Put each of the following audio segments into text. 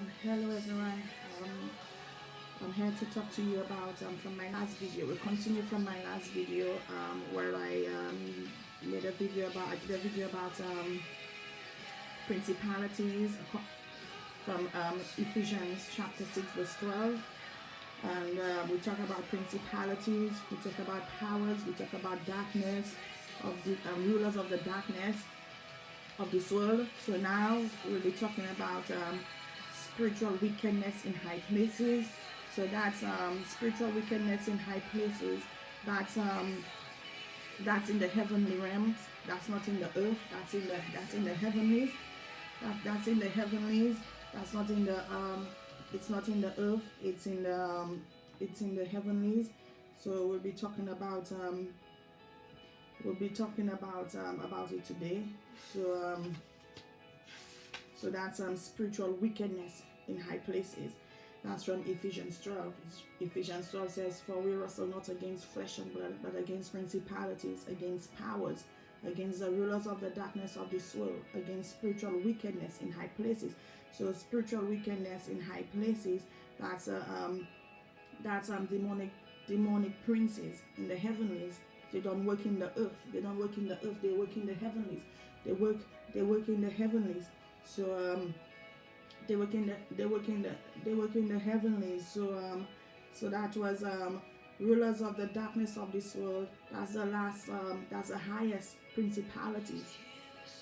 Hello everyone. I'm here to talk to you about from my last video. We'll continue from my last video where I made a video about principalities from Ephesians chapter 6 verse 12. And we talk about principalities, we talk about powers, we talk about darkness, of the rulers of the darkness of this world. So now we'll be talking about spiritual wickedness in high places. So that's spiritual wickedness in high places. That's in the heavenly realms. That's not in the earth. That's in the heavenlies. That's in the heavenlies. That's not in the it's not in the earth. It's in the heavenlies. So we'll be talking about about it today. So that's spiritual wickedness in high places. That's from Ephesians 12. Ephesians 12 says, "For we wrestle not against flesh and blood, but against principalities, against powers, against the rulers of the darkness of this world, against spiritual wickedness in high places." So spiritual wickedness in high places, that's demonic princes in the heavenlies. They don't work in the earth. They don't work in the earth. They work in the heavenlies. They work in the heavenlies. So they work in the heavenlies. So that was rulers of the darkness of this world. That's the last. That's the highest principalities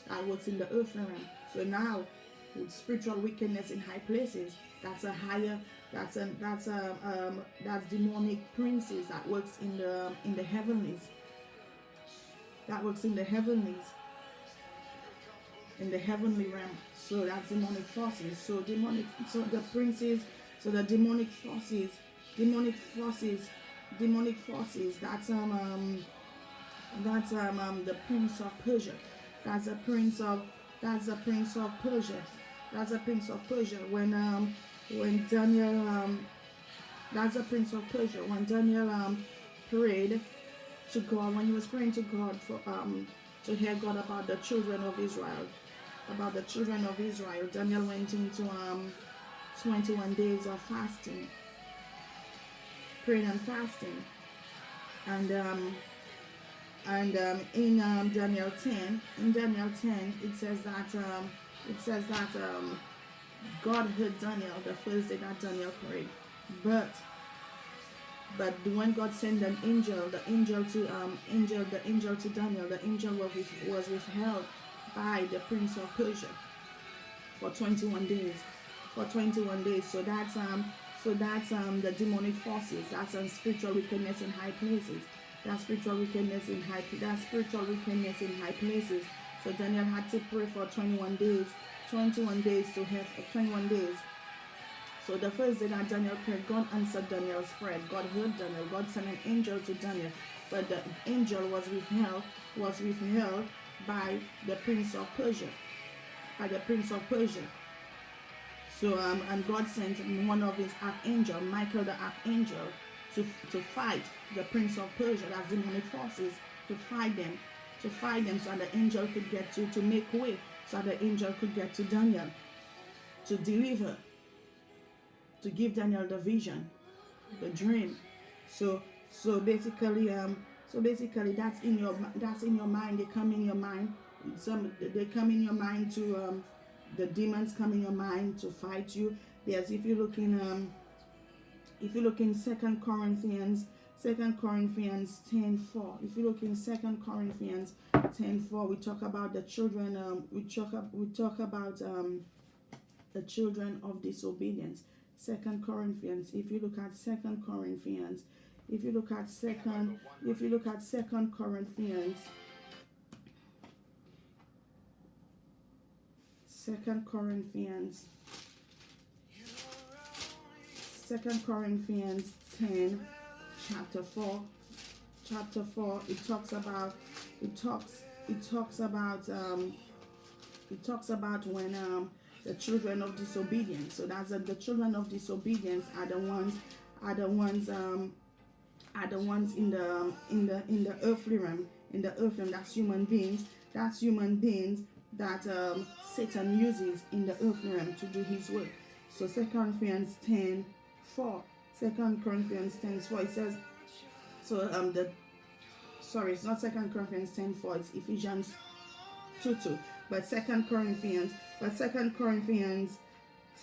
that works in the earth realm. So now, with spiritual wickedness in high places, that's a higher. That's demonic princes that works in the heavenlies. That works in the heavenlies, in the heavenly realm. So that's demonic forces. So the princes, so the demonic forces. That's the Prince of Persia. That's the Prince of Persia. That's the Prince of Persia. When Daniel that's the Prince of Persia. When Daniel prayed to God, when he was praying to God for to hear God about the children of Israel, Daniel went into 21 days of fasting, praying and fasting, and in Daniel 10, it says that God heard Daniel the first day that Daniel prayed, but when God sent an angel, the angel to Daniel, the angel was withheld by the Prince of Persia for 21 days. So that's the demonic forces. That's spiritual wickedness in high places. That's spiritual wickedness in high places. So Daniel had to pray for 21 days. 21 days to have 21 days. So the first day that Daniel prayed, God answered Daniel's prayer. God heard Daniel. God sent an angel to Daniel, but the angel was withheld by the Prince of Persia. So and God sent one of his archangel, Michael the archangel, to fight the Prince of Persia. That's demonic forces, to fight them, so the angel could get to make way, so the angel could get to Daniel, to deliver, to give Daniel the vision, the dream. So basically that's in your mind. They come in your mind. They come in your mind to the demons come in your mind to fight you. Yes, if you look in 2 Corinthians 10:4. If you look in 2 Corinthians 10:4, we talk about the children. We talk about the children of disobedience. 2 Corinthians. If you look at 2 Corinthians, if you look at 2 Corinthians, 2 Corinthians 10, chapter 4, it talks about when the children of disobedience. So that's the children of disobedience are the ones in the earthly realm. In the earth realm, that's human beings. that Satan uses in the earth realm to do his work. So 2 Corinthians 10:4. 2 Corinthians 10:4. It says, it's not 2 Corinthians 10:4, it's Ephesians 2:2. But 2 Corinthians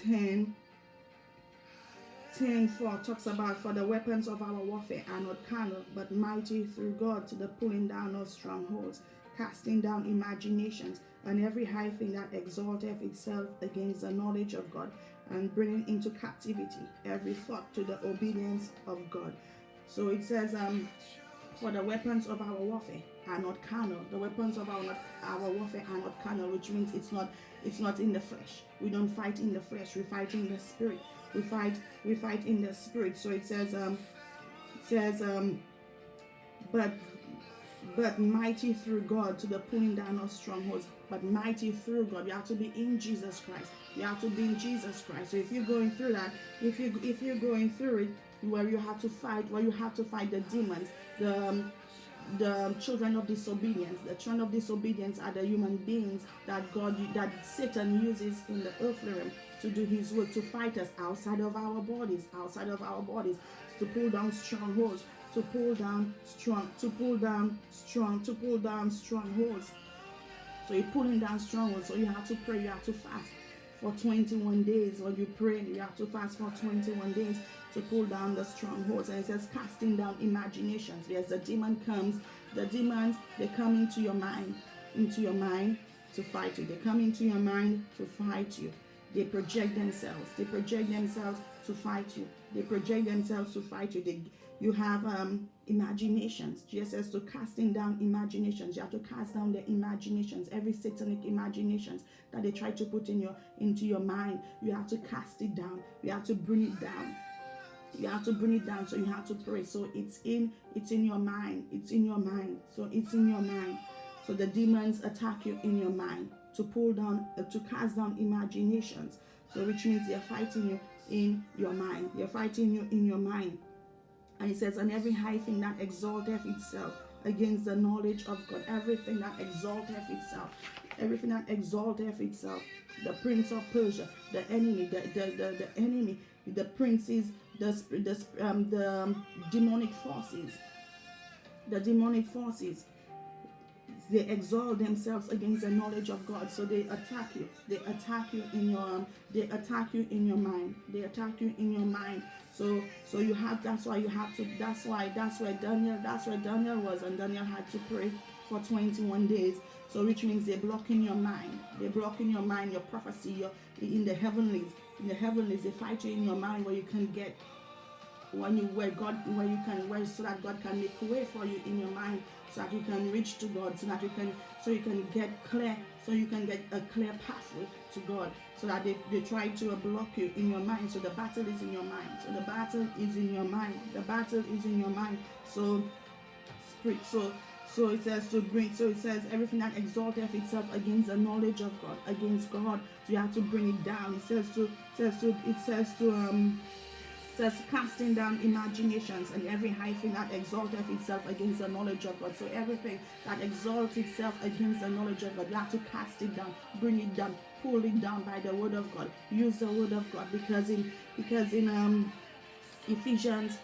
10:4 talks about, for the weapons of our warfare are not carnal, but mighty through God to the pulling down of strongholds, casting down imaginations, and every high thing that exalteth itself against the knowledge of God, and bringing into captivity every thought to the obedience of God. So it says, for the weapons of our warfare are not carnal. The weapons of our warfare are not carnal, which means it's not in the flesh. We don't fight in the flesh. We fight in the spirit. We fight in the spirit. So it says, but mighty through God to the pulling down of strongholds. But mighty through God. You have to be in Jesus Christ. You have to be in Jesus Christ. So if you're going through that, if you're going through it, where you have to fight the demons, the children of disobedience. The children of disobedience are the human beings that Satan uses in the earthly realm to do his work, to fight us outside of our bodies, to pull down strongholds, to pull down strongholds. So you're pulling down strongholds. So you have to pray, you have to fast for 21 days. When you pray, you have to fast for 21 days to pull down the strongholds. And it says casting down imaginations. Yes, the demon comes, the demons, they come into your mind to fight you. They come into your mind to fight you. They project themselves to fight you. You have imaginations. Jesus says to casting down imaginations. You have to cast down the imaginations, every satanic imaginations that they try to put into your mind. You have to cast it down. You have to bring it down. So you have to pray. So it's in your mind. So the demons attack you in your mind to pull down, to cast down imaginations. So which means they're fighting you in your mind. And it says, and every high thing that exalteth itself against the knowledge of God. Everything that exalteth itself. The Prince of Persia, the enemy, the enemy, the princes, the demonic forces. They exalt themselves against the knowledge of God. So they attack you. They attack you in your mind. So you have. That's where Daniel was, and Daniel had to pray for 21 days. So which means they're blocking your mind. Your prophecy. In the heavenlies. They fight you in your mind where you can get. So that God can make a way for you in your mind, so that you can reach to God, so you can get a clear pathway to God, so that they try to block you in your mind. So the battle is in your mind. So it says everything that exalteth itself against the knowledge of God, against God, so you have to bring it down. It says casting down imaginations and every high thing that exalteth itself against the knowledge of God. So everything that exalts itself against the knowledge of God, you have to cast it down, bring it down, pull it down by the word of God. Use the word of God, because in Ephesians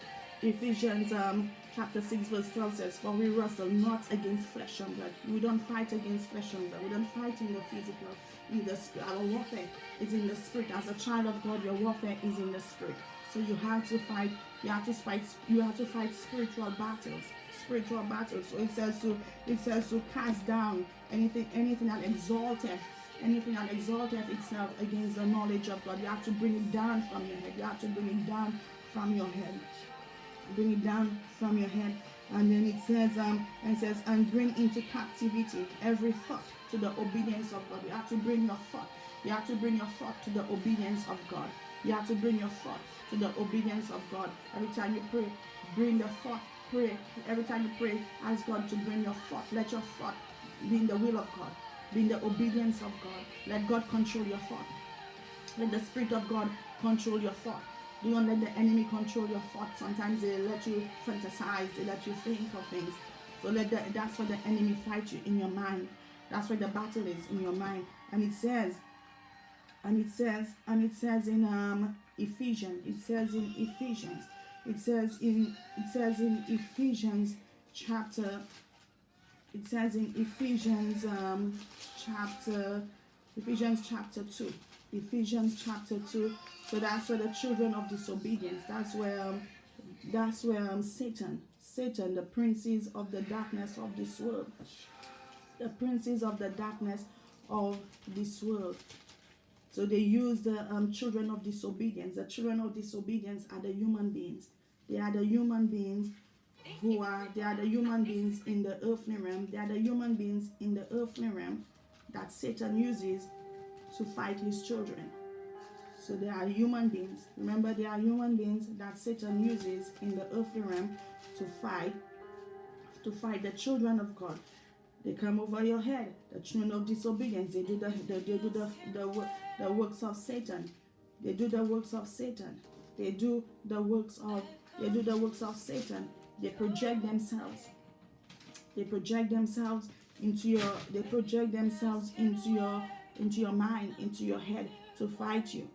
chapter 6 verse 12 says, for we wrestle not against flesh and blood. We don't fight against flesh and blood. We don't fight in the physical. Our warfare is in the spirit. As a child of God, your warfare is in the spirit. So you have to fight spiritual battles. So it says to cast down anything that exalteth itself against the knowledge of God. You have to bring it down from your head. And then it says, and bring into captivity every thought to the obedience of God. You have to bring your thought to the obedience of God. Every time you pray, bring the thought. Pray. Every time you pray, ask God to bring your thought. Let your thought be in the will of God, be in the obedience of God. Let God control your thought. Let the Spirit of God control your thought. Do not let the enemy control your thoughts. Sometimes they let you fantasize, they let you think of things. So that's where the enemy fights you in your mind. That's where the battle is, in your mind. And it says And it says in Ephesians, chapter chapter Ephesians chapter 2. So that's where the children of disobedience, that's where Satan, the princes of the darkness of this world, the princes of the darkness of this world. So they use the children of disobedience. The children of disobedience are the human beings. They are the human beings they are the human beings in the earthly realm. They are the human beings in the earthly realm that Satan uses to fight his children. So they are human beings. Remember, they are human beings that Satan uses in the earthly realm to fight the children of God. They come over your head. The children of disobedience, they do the works of Satan. They do the works of Satan. They do the works of Satan. They project themselves. They project themselves into your mind, into your head, to fight you,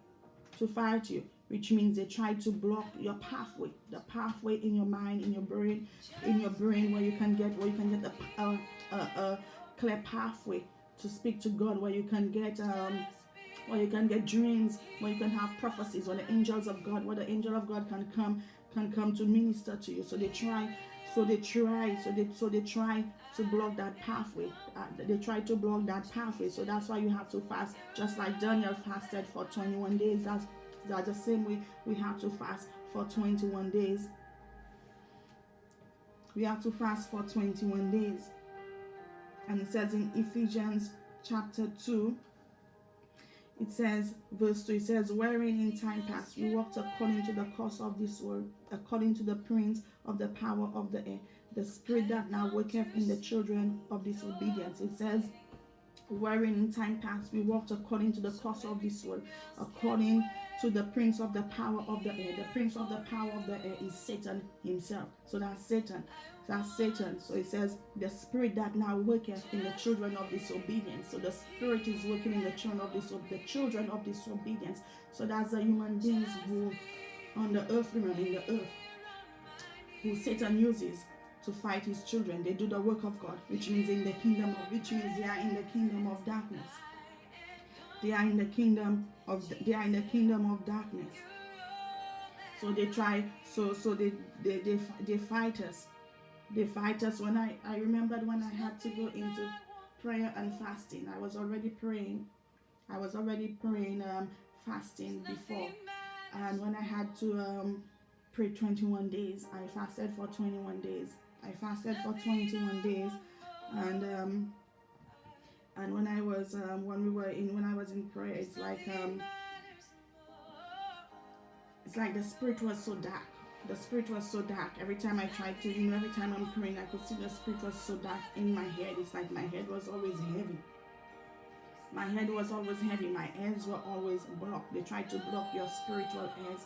which means they try to block your pathway, the pathway in your mind, in your brain, where you can get a clear pathway to speak to God, where you can get dreams, where you can have prophecies, where the angels of God, can come to minister to you. So they try to block that pathway. They try to block that pathway. So that's why you have to fast, just like Daniel fasted for 21 days. That's the same way we have to fast for 21 days. We have to fast for 21 days. And it says in Ephesians chapter 2, it says, verse 2, it says, wherein in time past we walked according to the course of this world, according to the prince of the power of the air, the spirit that now worketh in the children of disobedience. It says, wherein in time past we walked according to the course of this world, according to the prince of the power of the air. The prince of the power of the air is Satan himself. So that's Satan. So it says, the spirit that now worketh in the children of disobedience. So the spirit is working in the children of disobedience. So that's the human beings who on the earth, in the earth, who Satan uses to fight his children. They do the work of God, which means they are in the kingdom of darkness. They are in the kingdom of darkness. So they try. So they fight us. They fight us. When I remembered when I had to go into prayer and fasting, I was already praying fasting before, and when I had to pray 21 days, I fasted for 21 days. And when I was when I was in prayer, it's like the spirit was so dark. The spirit was so dark. Every time I tried to, every time I'm praying, I could see the spirit was so dark in my head. It's like my head was always heavy. My ears were always blocked. They tried to block your spiritual ears.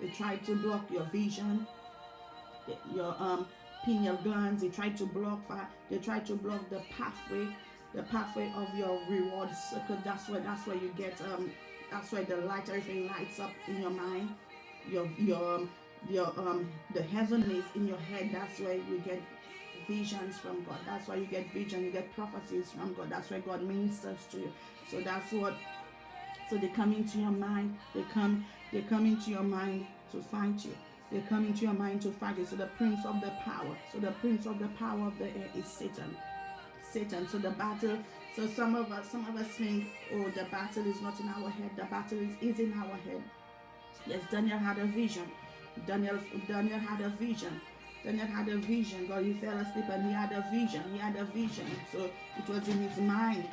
They tried to block your vision, your pineal glands. They tried to block the pathway of your reward circle. That's where you get that's where everything lights up in your mind. The heavenlies in your head. That's where you get visions from God. That's why you get vision. You get prophecies from God. That's where God ministers to you. So they come into your mind. They come into your mind to fight you. They come into your mind to fight you. So the prince of the power of the air is Satan. So the battle. So some of us think, oh, the battle is not in our head. The battle is in our head. Yes, Daniel had a vision. Daniel had a vision. God, he fell asleep and he had a vision. So it was in his mind.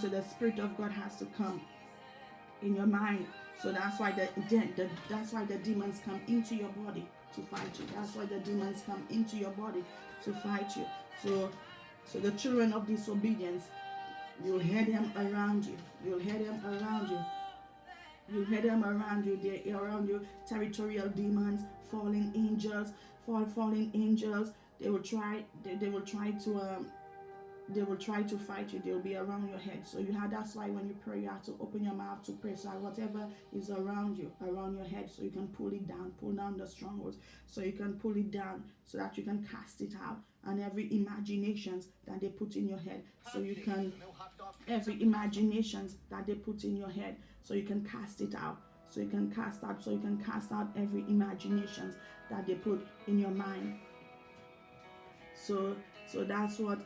So the Spirit of God has to come in your mind. So that's why the demons come into your body to fight you. So the children of disobedience, you'll hear them around you. They're around you. Territorial demons, fallen angels. They will try to they will try to fight you. They'll be around your head. So that's why when you pray, you have to open your mouth to pray. So whatever is around you, around your head, so you can pull it down, pull down the strongholds. So you can pull it down so that you can cast it out. And every imaginations that they put in your head, so you can, every imaginations that they put in your head, so you can cast it out. So you can cast out every imaginations that they put in your mind. So that's what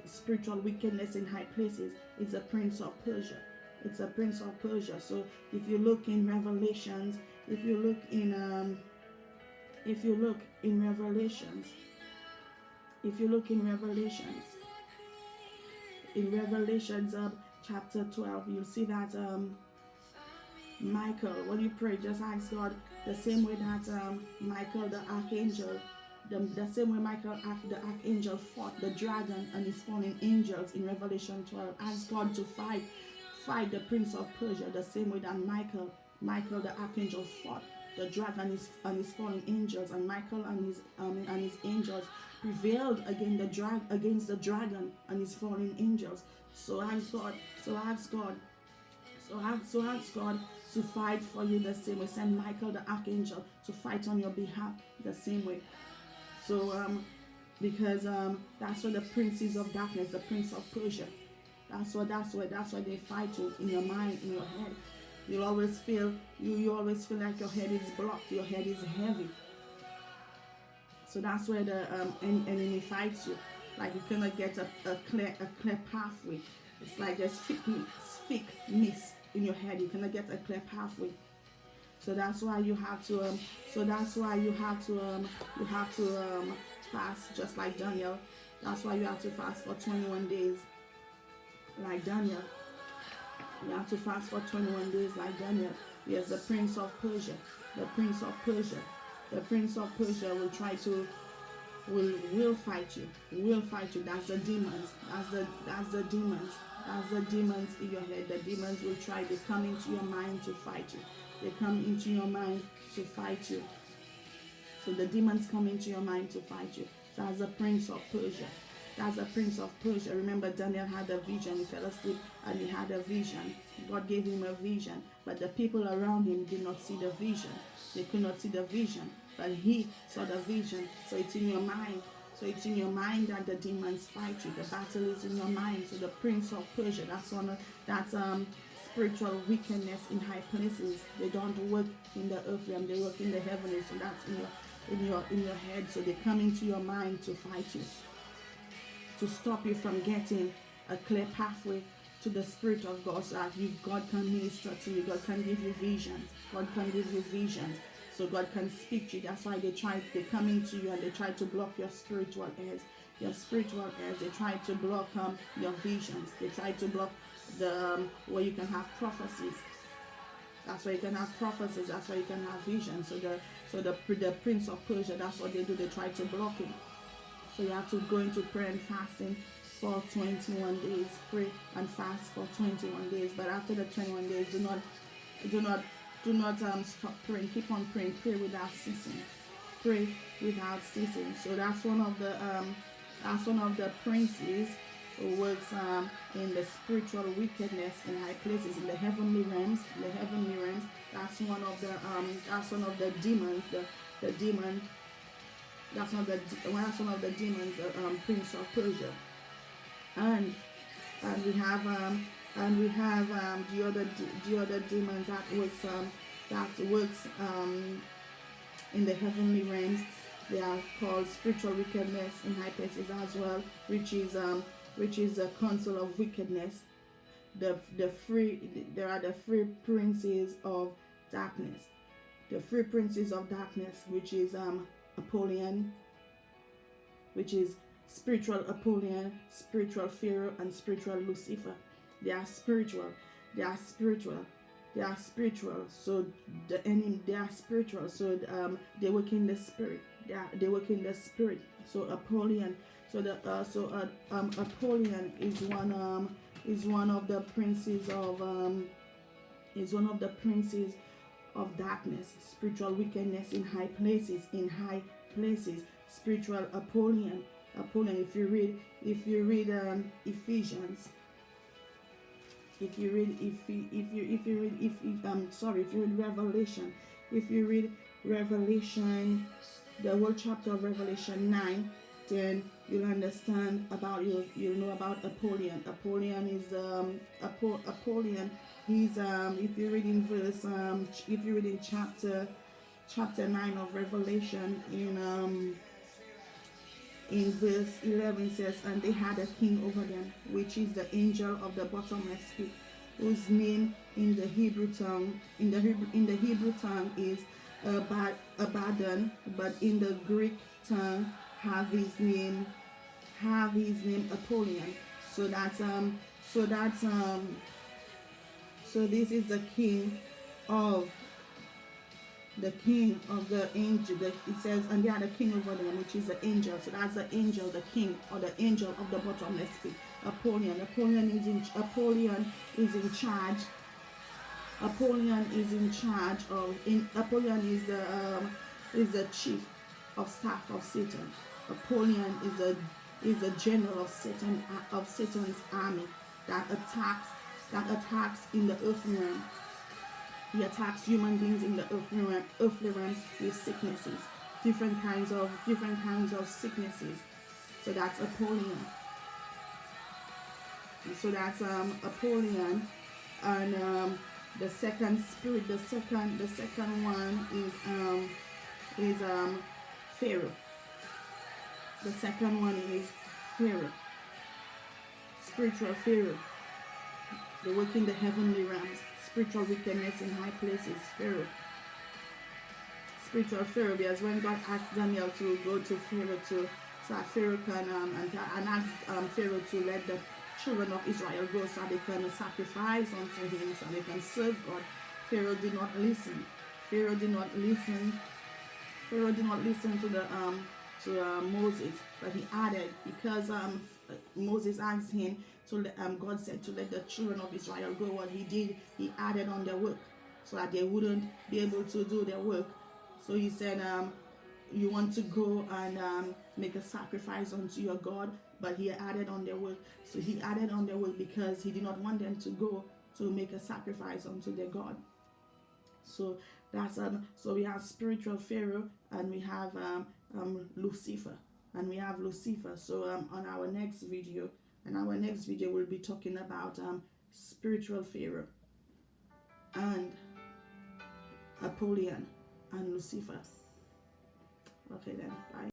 spiritual wickedness in high places is. A prince of Persia. It's a prince of Persia. So if you look in Revelations, if you look in Revelations, chapter 12, you'll see that Michael, when you pray, just ask God the same way that Michael the archangel, the same way Michael the archangel fought the dragon and his fallen angels in Revelation 12. Ask God to fight the prince of Persia the same way that Michael the archangel fought the dragon and his fallen angels, and Michael and his angels prevailed against the dragon and his fallen angels. So ask God to fight for you the same way. Send Michael the archangel to fight on your behalf the same way. So because that's what the princes of darkness, the prince of Persia, that's why they fight you in your mind, in your head. You always feel like your head is blocked, your head is heavy. So that's where the enemy fights you. Like you cannot get a clear pathway. It's like there's thick mist in your head. You cannot get a clear pathway. So that's why you have to fast, just like Daniel. That's why you have to fast for 21 days, like Daniel. You have to fast for 21 days, like Daniel. Yes, the prince of Persia, the prince of Persia will try to will fight you. That's the demons. That's the demons in your head. The demons will try to come into your mind to fight you. They come into your mind to fight you. So the demons come into your mind to fight you. That's the prince of Persia. Remember, Daniel had a vision. He fell asleep and he had a vision. God gave him a vision, but the people around him did not see the vision. They could not see the vision, but he saw the vision. So it's in your mind. That the demons fight you. The battle is in your mind. So the prince of Persia, that's spiritual wickedness in high places. They don't work in the earth realm, they work in the heavens. So that's in your head. So they come into your mind to fight you, to stop you from getting a clear pathway to the Spirit of God, so that God can minister to you. God can give you visions. So God can speak to you. That's why they come into you and they try to block your spiritual ears. They try to block your visions. They try to block the where you can have prophecies. That's why you can have prophecies. That's why you can have visions. So the prince of Persia, that's what they do. They try to block him. So you have to go into prayer and fasting for 21 days. Pray and fast for 21 days. But after the 21 days, do not stop praying. Keep on praying. Pray without ceasing. So that's one of the princes who works in the spiritual wickedness in high places, in the heavenly realms. That's one of the demons. The demon. That's one of the demons, prince of Persia. And we have the other demons that works in the heavenly realms. They are called spiritual wickedness in high places as well, which is the council of wickedness. There are the three princes of darkness. The three princes of darkness, which is Apollyon, which is spiritual Apollyon, spiritual Pharaoh, and spiritual Lucifer. They are spiritual. So the enemy, they are spiritual. So they work in the spirit. They work in the spirit. So Apollyon. Apollyon is one of the princes of darkness, spiritual wickedness in high places. Spiritual Apollyon. Apollyon. If you read Ephesians, if you read Revelation, if you read Revelation, the whole chapter of Revelation 9, then you'll understand about you'll know about Apollyon. Apollyon is Apollyon. He's if you read in verse if you read in chapter 9 of Revelation, in verse 11 says, and they had a king over them, which is the angel of the bottomless pit, whose name in the Hebrew tongue is Abaddon, but in the Greek tongue have his name Apollyon. So this is the king of the angel. It says, and they had a king over them, which is the angel. So that's the angel, the king, or the angel of the bottomless pit. Apollyon. Apollyon is in charge. Apollyon is the chief of staff of Satan. Apollyon is the general of Satan's army that attacks in the earthly realm. He attacks human beings in the earthly realm with sicknesses, different kinds of sicknesses. So that's Apollyon. So that's Apollyon, and the second spirit, the second one is Pharaoh. The second one is Pharaoh, spiritual Pharaoh, the work in the heavenly realms. Spiritual wickedness in high places, Pharaoh. Spiritual Pharaoh, because when God asked Daniel to go to Pharaoh so that Pharaoh can and asked Pharaoh to let the children of Israel go so they can sacrifice unto him, so they can serve God, Pharaoh did not listen. Pharaoh did not listen to Moses, but he added, because Moses asked him to God said to let the children of Israel go. What he did, he added on their work so that they wouldn't be able to do their work. So he said, you want to go and make a sacrifice unto your God, but he added on their work. So he added on their work because he did not want them to go to make a sacrifice unto their God. So that's so we have spiritual Pharaoh, and we have Lucifer, So on our next video, we'll be talking about spiritual Pharaoh and Apollyon and Lucifer. Okay then, bye.